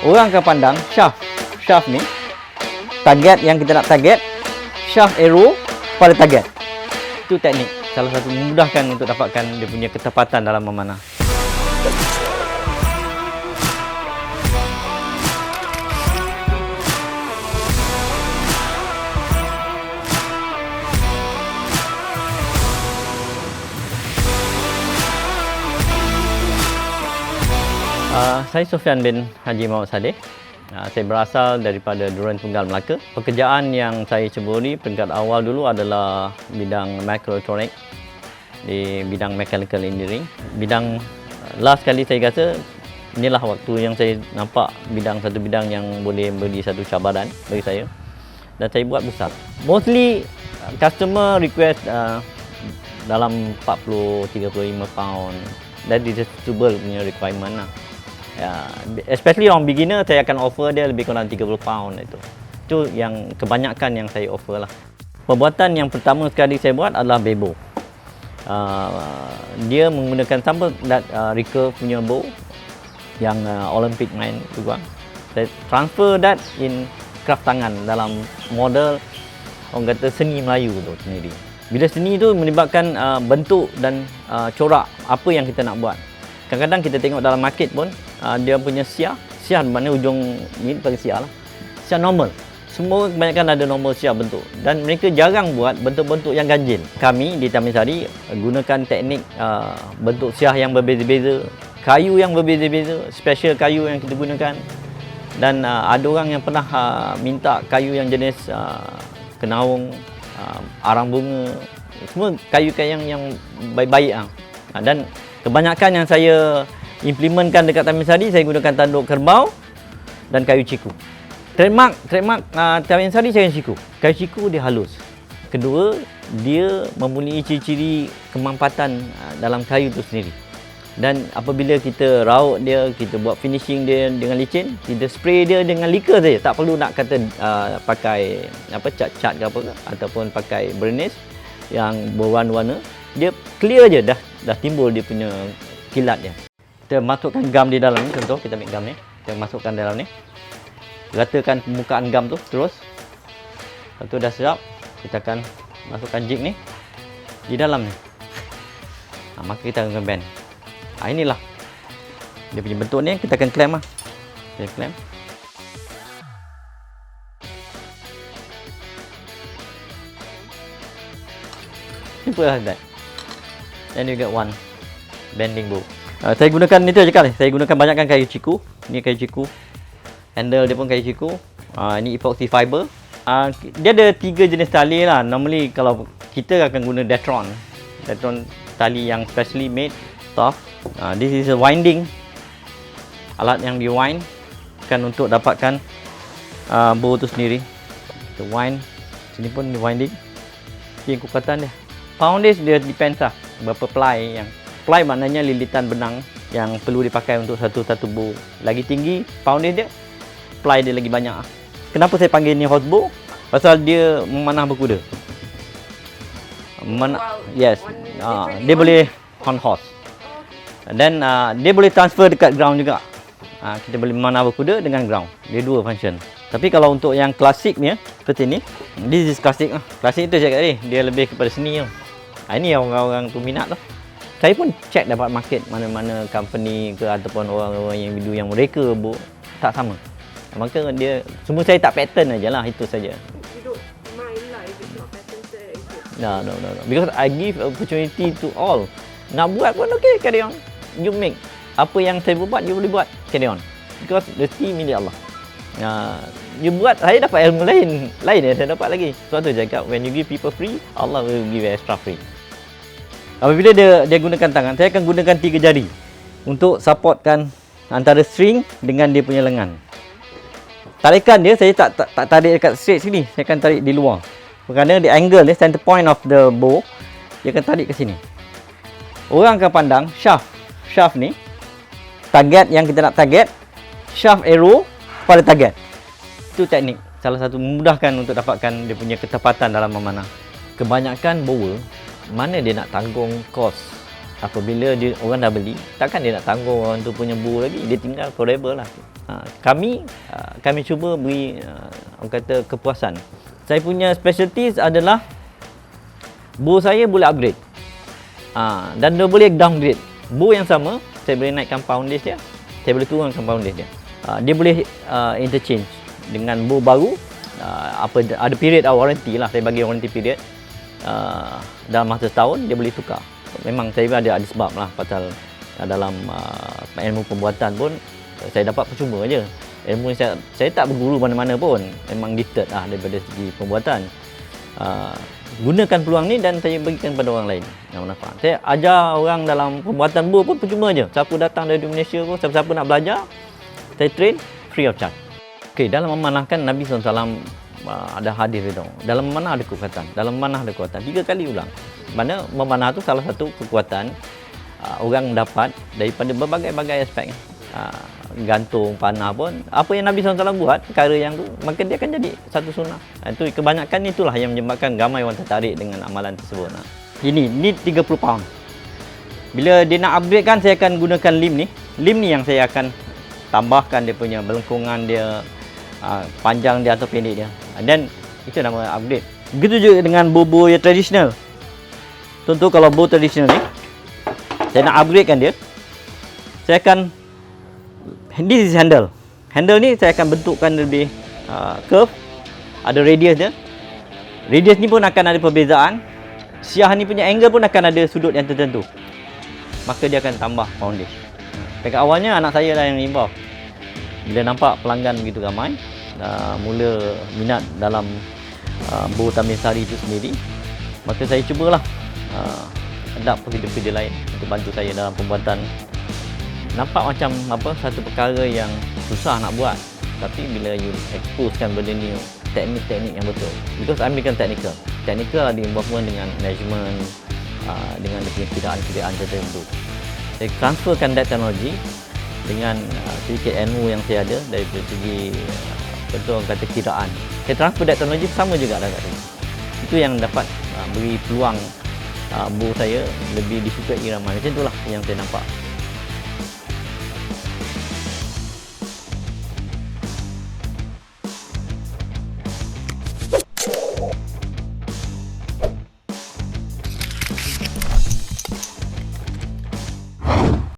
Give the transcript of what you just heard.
Orang akan pandang shaft ni, target yang kita nak target, shaft arrow pada target. Itu teknik salah satu memudahkan untuk dapatkan dia punya ketepatan dalam memanah. Saya Sofyan bin Haji Muhammad Sadeh. Saya berasal daripada Duran Tunggal Melaka. Pekerjaan yang saya ceburi peringkat awal dulu adalah bidang microelectronic, di bidang mechanical engineering. Bidang last kali saya rasa inilah waktu yang saya nampak satu bidang yang boleh beri satu cabaran bagi saya, dan saya buat besar. Mostly customer request dalam 40-35 pound. That is suitable punya requirement lah. Especially orang beginner, saya akan offer dia lebih kurang 30 pound itu. Itu yang kebanyakan yang saya offer lah. Perbuatan yang pertama sekali saya buat adalah bebo. Dia menggunakan sama recurve punya bow yang Olympic main juga. Saya transfer that in craft tangan dalam model orang kata seni Melayu tu sendiri. Bila seni tu melibatkan bentuk dan corak apa yang kita nak buat. Kadang-kadang kita tengok dalam market pun dia punya siar mana ujung ni pakai siar lah. Siar normal. Semua kebanyakan ada normal siar bentuk, dan mereka jarang buat bentuk-bentuk yang ganjil. Kami di Taminsari gunakan teknik bentuk siar yang berbeza-beza, kayu yang berbeza-beza, special kayu yang kita gunakan. Dan ada orang yang pernah minta kayu yang jenis kenaung, arang bunga, semua kayu-kayu yang baik-baik lah. Dan kebanyakan yang saya implementkan dekat Taminsari, saya gunakan tanduk kerbau dan kayu ciku. Trademark Taminsari saya ciku. Kayu ciku dia halus. Kedua, dia mempunyai ciri-ciri kemampatan dalam kayu itu sendiri. Dan apabila kita raut dia, kita buat finishing dia dengan licin, kita spray dia dengan liquor saja. Tak perlu nak kata pakai cat ke apa ke, ataupun pakai vernish yang berwarna-warna. Dia clear je, dah timbul dia punya kilat dia. Kita masukkan gam di dalam ni, contoh kita ambil gam ni, kita masukkan dalam ni. Ratakan permukaan gam tu terus. Lepas tu dah siap, kita akan masukkan jig ni di dalam ni. Maka kita akan bend. Inilah dia punya bentuk ni, kita akan clamp lah. Kita clamp. Simple as that. Then you get one bending bow. Saya gunakan itu aja kali. Saya gunakan banyakkan kayu ciku. Ni kayu ciku. Handle dia pun kayu ciku. Ini epoxy fiber. Dia ada 3 jenis tali lah. Normally kalau kita akan guna Detron tali yang specially made soft. This is a winding. Alat yang di wind kan untuk dapatkan bow tu sendiri. Kita wind. Sini pun di winding. Ini kekuatan dia. Poundage dia depends lah berapa ply. Yang ply maknanya lilitan benang yang perlu dipakai untuk satu bow. Lagi tinggi poundage dia, ply dia lagi banyak. Kenapa saya panggil ni horse bow? Pasal dia memanah berkuda. Yes, dia boleh on horse. Dan dia boleh transfer dekat ground juga. Kita boleh memanah berkuda dengan ground. Dia dua function. Tapi kalau untuk yang klasiknya seperti ni, this is klasik lah. Klasik itu saya kata dia lebih kepada seni lah. Ini yang orang-orang peminat lah. Saya pun check dapat market mana-mana company ke ataupun orang-orang yang video yang mereka tak sama. Maka dia semua saya tak pattern aja lah, itu saja. You don't mind lah if it's not pattern set. No. Because I give opportunity to all. Nak buat pun okay, carry on. You make. Apa yang saya buat, you boleh buat. Carry on. Because rezeki milik Allah. You buat, saya dapat ilmu lain yang saya dapat lagi. Sebab tu cakap, when you give people free, Allah will give extra free. Apabila dia gunakan tangan, saya akan gunakan 3 jari untuk supportkan antara string dengan dia punya lengan. Tarikan dia, saya tak tarik dekat straight sini, saya akan tarik di luar. Kerana the angle dia, center point of the bow, dia akan tarik ke sini. Orang akan pandang shaft ni, target yang kita nak target, shaft arrow pada target. Itu teknik salah satu memudahkan untuk dapatkan dia punya ketepatan dalam memanah. Kebanyakan bower, mana dia nak tanggung kos apabila orang dah beli, takkan dia nak tanggung orang tu punya bu lagi, dia tinggal forever lah. Kami cuba beri orang kata kepuasan. Saya punya specialties adalah bu saya boleh upgrade, dan dia boleh downgrade. Bu yang sama saya boleh naikkan poundage dia, saya boleh turunkan poundage dia. Dia boleh interchange dengan bu baru. Ada period warranty lah, saya bagi warranty period. Dalam masa setahun dia boleh tukar. Memang saya ada sebab lah, pasal dalam ilmu pembuatan pun saya dapat percuma je. Ilmu saya tak berguru mana-mana pun, memang gifted lah daripada segi pembuatan. Gunakan peluang ni dan saya berikan pada orang lain yang manfaat. Saya ajar orang dalam pembuatan bu pun percuma je. Siapa datang dari Malaysia pun, siapa nak belajar, saya train free of charge. Okay, dalam memanahkan Nabi SAW ada hadir itu. Dalam memanah ada kekuatan, dalam memanah ada kekuatan. 3 kali ulang. Mana memanah tu salah satu kekuatan orang dapat daripada berbagai-bagai aspek. Gantung, panah pun, apa yang Nabi SAW buat, perkara yang tu, maka dia akan jadi satu sunnah. Itu kebanyakan itulah yang menyebabkan ramai orang tertarik dengan amalan tersebut. Ini 30 pound. Bila dia nak upgrade kan, saya akan gunakan lim ni. Lim ni yang saya akan tambahkan dia punya belengkungan dia, panjang dia atau pendek dia. Dan itu nama upgrade. Begitu juga dengan bow yang tradisional. Contoh kalau bow tradisional ni, saya nak upgrade kan dia, saya akan, this is handle. Handle ni saya akan bentukkan lebih curve, ada radius dia. Radius ni pun akan ada perbezaan. Siah ni punya angle pun akan ada sudut yang tertentu. Maka dia akan tambah poundage. Dekat awalnya anak saya lah yang involve. Bila nampak pelanggan begitu ramai, mula minat dalam bow Tamir Sari itu sendiri, maka saya cubalah adapt pekerja-pekerja lain untuk bantu saya dalam pembuatan. Nampak macam satu perkara yang susah nak buat, tapi bila you exposekan benda ni, teknik-teknik yang betul, because I'm bukan technical ada involvement dengan management, dengan kiraan tertentu. Saya transferkan that teknologi dengan sedikit ilmu yang saya ada dari segi betul orang kata kiraan. Saya transfer that teknologi sama juga dekat sini. Itu yang dapat beri peluang bu saya lebih disukai ramai. Macam itulah yang saya nampak.